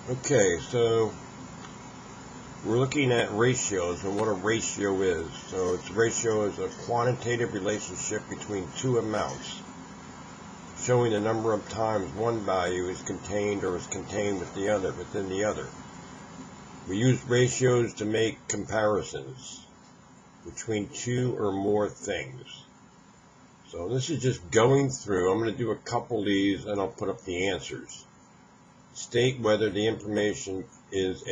Okay, so we're looking at ratios and what a ratio is. So a ratio is a quantitative relationship between two amounts, showing the number of times one value is contained or is contained within the other. We use ratios to make comparisons between two or more things. So this is just going through. I'm going to do a couple of these and I'll put up the answers. State whether the information is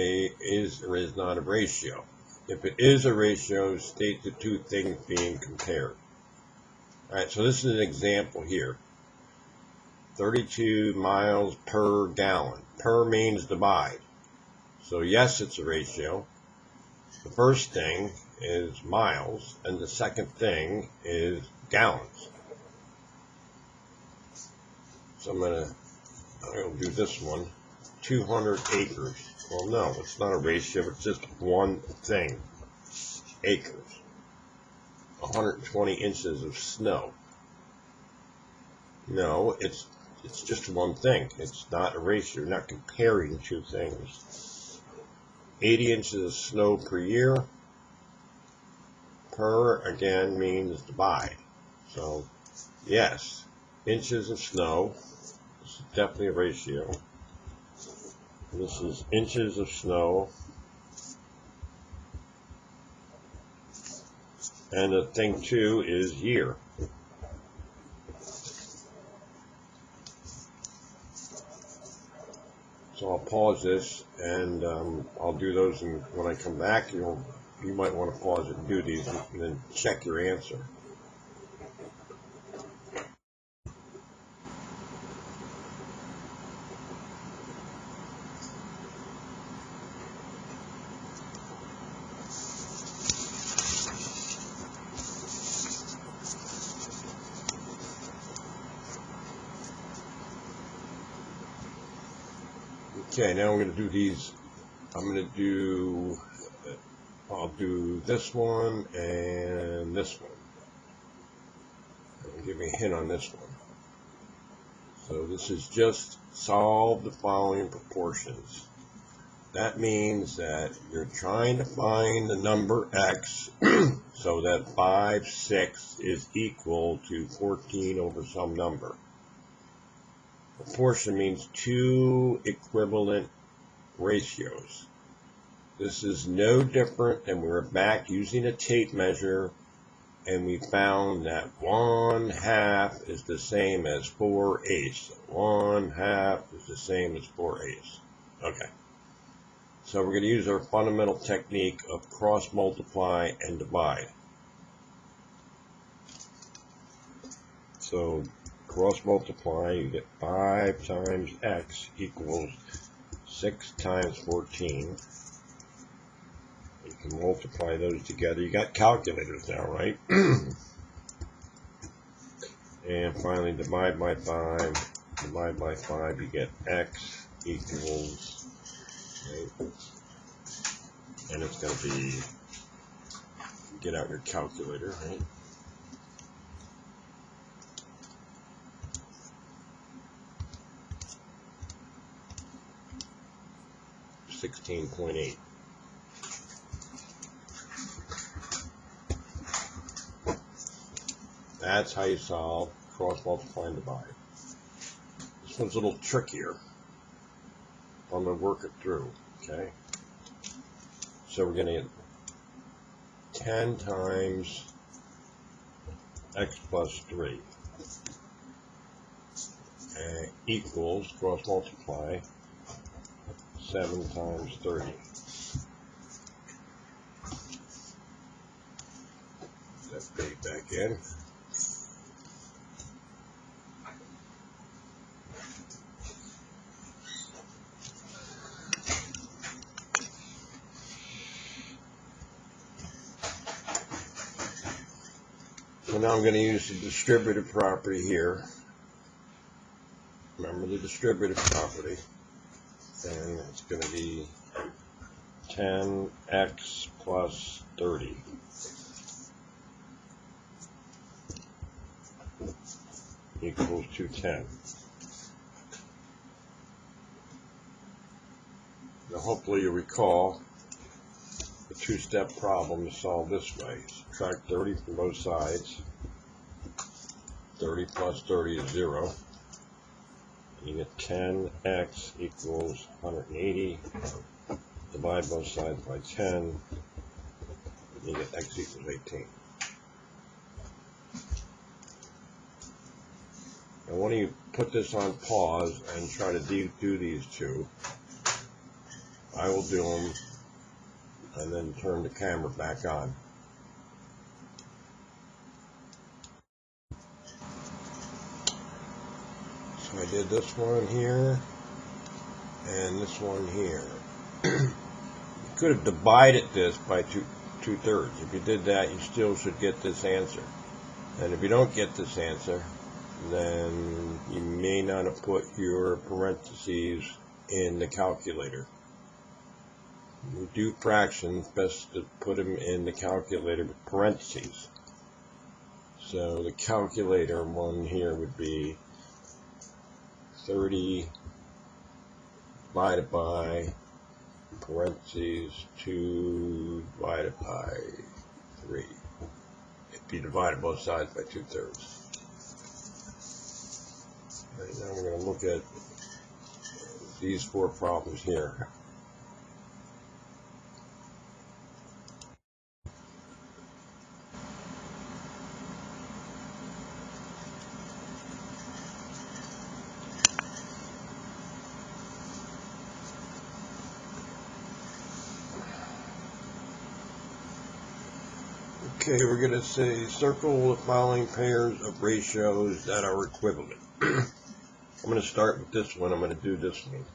or is not a ratio. If it is a ratio, state the two things being compared. Alright, so this is an example here. 32 miles per gallon. Per means divide. So yes, it's a ratio. The first thing is miles, and the second thing is gallons. So I'm going to do this one. 200 acres. Well, no, it's not a ratio. It's just one thing. Acres. 120 inches of snow. No, it's just one thing. It's not a ratio. You're not comparing two things. 80 inches of snow per year. Per, again, means divide. So, yes, inches of snow. This is definitely a ratio. This is inches of snow. And the thing, too, is year. So I'll pause this, and I'll do those, and when I come back, you might want to pause it and do these, and then check your answer. Okay, now I'm going to do these. I'll do this one and this one. I'll give me a hint on this one. So this is just solve the following proportions. That means that you're trying to find the number x so that 5, 6 is equal to 14 over some number. Proportion means two equivalent ratios. This is no different than we were back using a tape measure, and we found that 1/2 is the same as 4/8. 1/2 is the same as 4/8. Okay. So we're going to use our fundamental technique of cross multiply and divide. So cross multiply, you get 5 times x equals 6 times 14. You can multiply those together. You got calculators now, right? And finally divide by 5. Divide by 5, you get x equals, right? And it's going to be, get out your calculator, right? 16.8. That's how you solve cross multiply and divide. This one's a little trickier. I'm going to work it through, okay? So we're going to get 10 times x plus 3 equals, cross multiply, 7 times 30. Put that bait back in. So now I'm going to use the distributive property here. Remember the distributive property. And it's going to be 10x plus 30 equals 210. Now hopefully you recall the two-step problem is solved this way. Subtract 30 from both sides. 30 plus 30 is 0. You get 10x equals 180. Divide both sides by 10. You get x equals 18. Now why don't you put this on pause and try to do these two. I will do them and then turn the camera back on. So I did this one here and this one here. You could have divided this by two-thirds. If you did that, you still should get this answer. And if you don't get this answer, then you may not have put your parentheses in the calculator. When you do fractions, best to put them in the calculator with parentheses. So the calculator one here would be 30 divided by parentheses 2 divided by 3. If you divide both sides by 2/3. Right, now we're going to look at these 4 problems here. Okay, we're going to say circle the following pairs of ratios that are equivalent. I'm going to start with this one. I'm going to do this one.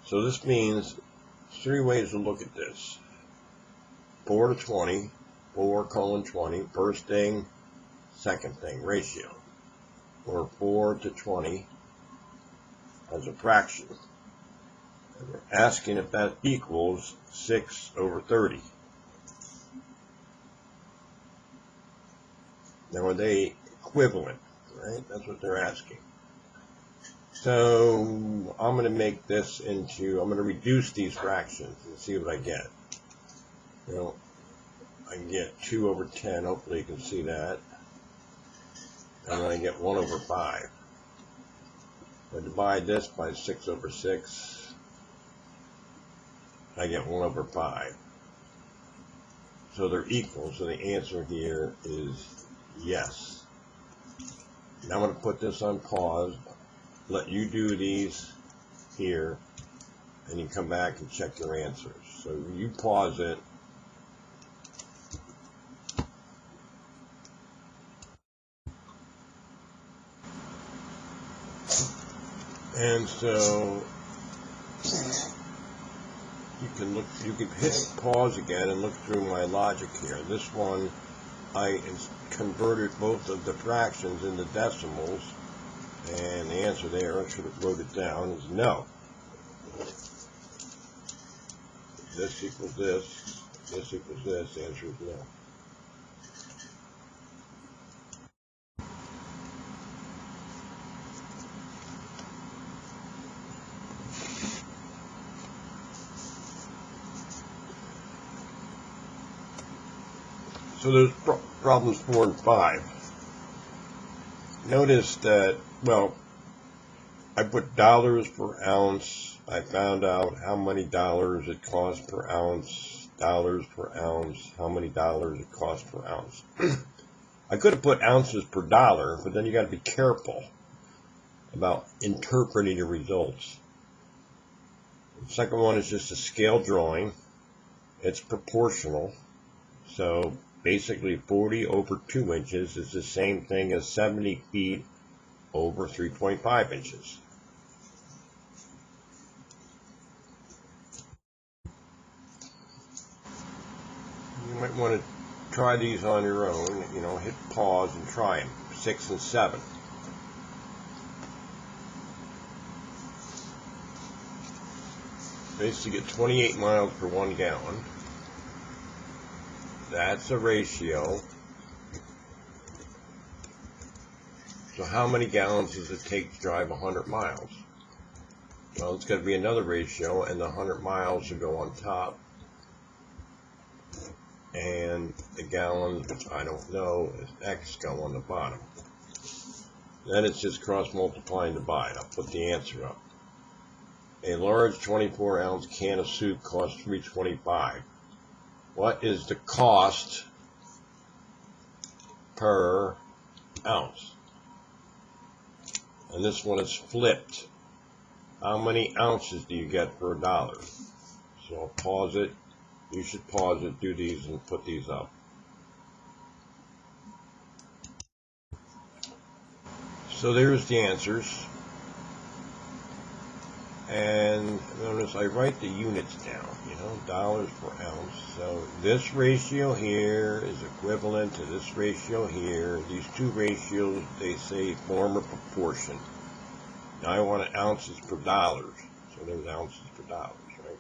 So this means 3 ways to look at this. 4 to 20, 4 colon 20, first thing, second thing, ratio. Or 4 to 20 as a fraction. And we're asking if that equals 6 over 30. Now are they equivalent, right? That's what they're asking. So I'm going to make this into, I'm going to reduce these fractions and see what I get. You know, I can get 2 over 10, hopefully you can see that. And then I get 1 over 5. If I divide this by 6 over 6, I get 1 over 5. So they're equal, so the answer here is yes. Now I'm going to put this on pause, let you do these here, and you come back and check your answers. So you pause it. And so you can hit pause again and look through my logic here. This one, I converted both of the fractions into decimals, and the answer there, I should have wrote it down, is no. This equals this equals this, the answer is no. So there's problems 4 and 5. Notice that, well, I put dollars per ounce. I found out how many dollars it costs per ounce, dollars per ounce, how many dollars it costs per ounce. I could have put ounces per dollar, but then you got to be careful about interpreting the results. The second one is just a scale drawing. It's proportional. So basically 40 over 2 inches is the same thing as 70 feet over 3.5 inches. You might want to try these on your own, you know, hit pause and try them, 6 and 7. Basically get 28 miles per 1 gallon. That's a ratio. So how many gallons does it take to drive 100 miles? Well, it's got to be another ratio, and the 100 miles should go on top, and the gallons, which I don't know, is X go on the bottom. Then it's just cross multiply and divide. I'll put the answer up. A large 24-ounce can of soup costs $3.25. What is the cost per ounce? And this one is flipped. How many ounces do you get per dollar? So I'll pause it. You should pause it, do these, and put these up. So there's the answers. And notice I write the units down, dollars per ounce. So this ratio here is equivalent to this ratio here. These two ratios, they say form a proportion. Now I want ounces per dollars. So there's ounces per dollars, right?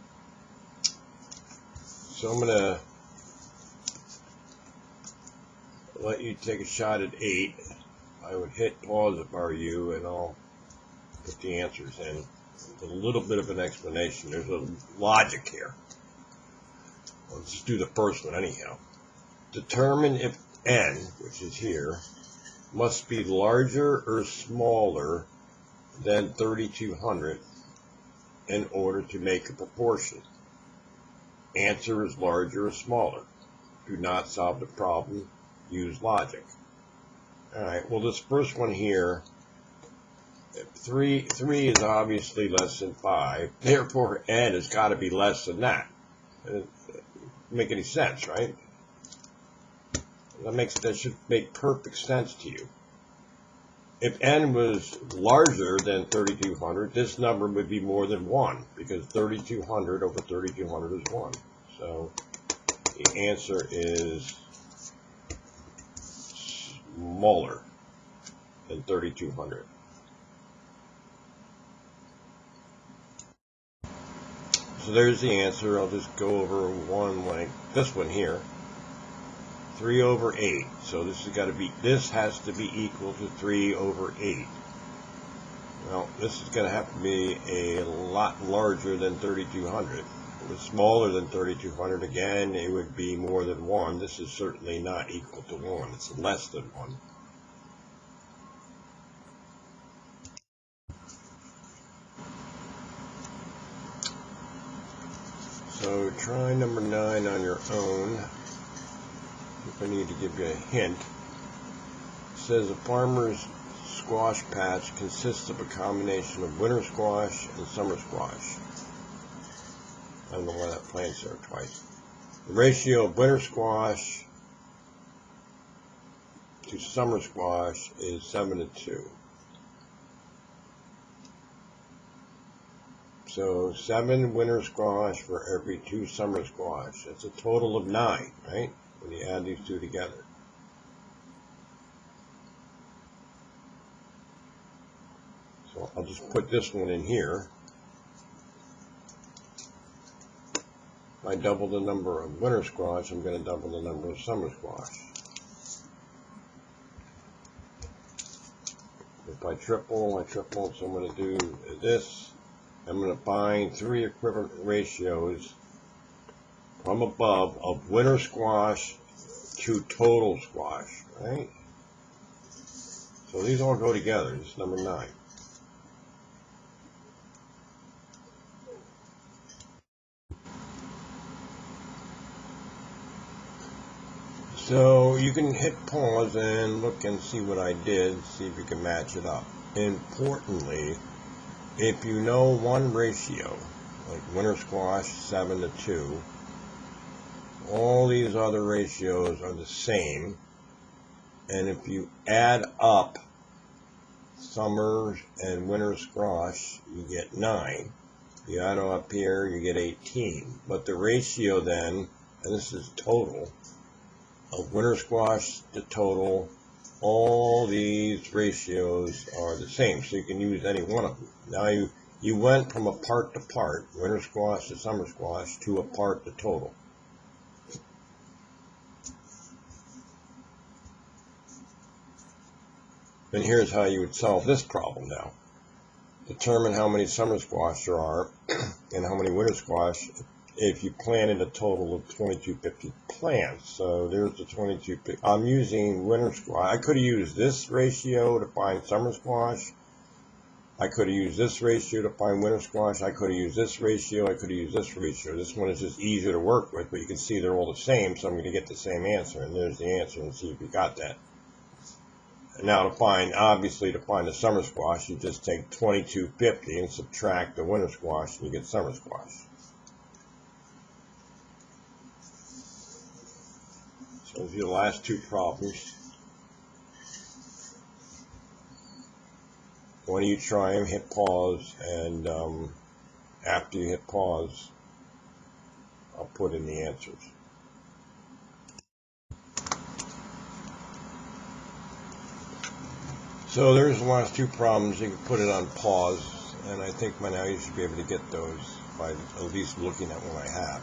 So I'm going to let you take a shot at 8. I would hit pause if I were you, and I'll put the answers in. With a little bit of an explanation. There's a logic here. Let's just do the first one anyhow. Determine if n, which is here, must be larger or smaller than 3200 in order to make a proportion. Answer is larger or smaller. Do not solve the problem. Use logic. Alright, well this first one here, 3 is obviously less than 5. Therefore, n has got to be less than that. Doesn't make any sense, right? That should make perfect sense to you. If n was larger than 3200, this number would be more than 1, because 3200 over 3200 is 1. So the answer is smaller than 3200. So there's the answer. I'll just go over one like this one here. 3 over 8. So this has to be equal to 3 over 8. Well, this is going to have to be a lot larger than 3200. If it was smaller than 3200, again, it would be more than 1. This is certainly not equal to 1. It's less than 1. So try number 9 on your own. If I need to give you a hint. It says a farmer's squash patch consists of a combination of winter squash and summer squash. I don't know why that plant's there twice. The ratio of winter squash to summer squash is 7:2. So 7 winter squash for every 2 summer squash. That's a total of 9, right? When you add these two together. So I'll just put this one in here. If I double the number of winter squash, I'm going to double the number of summer squash. If I triple, so I'm going to do this. I'm going to find 3 equivalent ratios from above of winter squash to total squash, right? So these all go together. This is number 9. So you can hit pause and look and see what I did, see if you can match it up. Importantly, if you know one ratio, like winter squash 7:2, all these other ratios are the same, and if you add up summer and winter squash, you get 9. If you add up here, you get 18. But the ratio then, and this is total, of winter squash to total, all these ratios are the same, so you can use any one of them. Now you went from a part to part, winter squash to summer squash, to a part to total. And here's how you would solve this problem now. determine how many summer squash there are and how many winter squash if you planted a total of 2250 plants. So there's the 2250. I'm using winter squash. I could have used this ratio to find summer squash. I could have used this ratio to find winter squash. I could have used this ratio. I could have used this ratio. This one is just easier to work with, but you can see they're all the same, so I'm going to get the same answer. And there's the answer, and see if you got that. And now obviously to find the summer squash, you just take 2250 and subtract the winter squash, and you get summer squash. So those are the last two problems. When you try them, hit pause, and after you hit pause, I'll put in the answers. So there's the last two problems. You can put it on pause, and I think by now you should be able to get those by at least looking at what I have.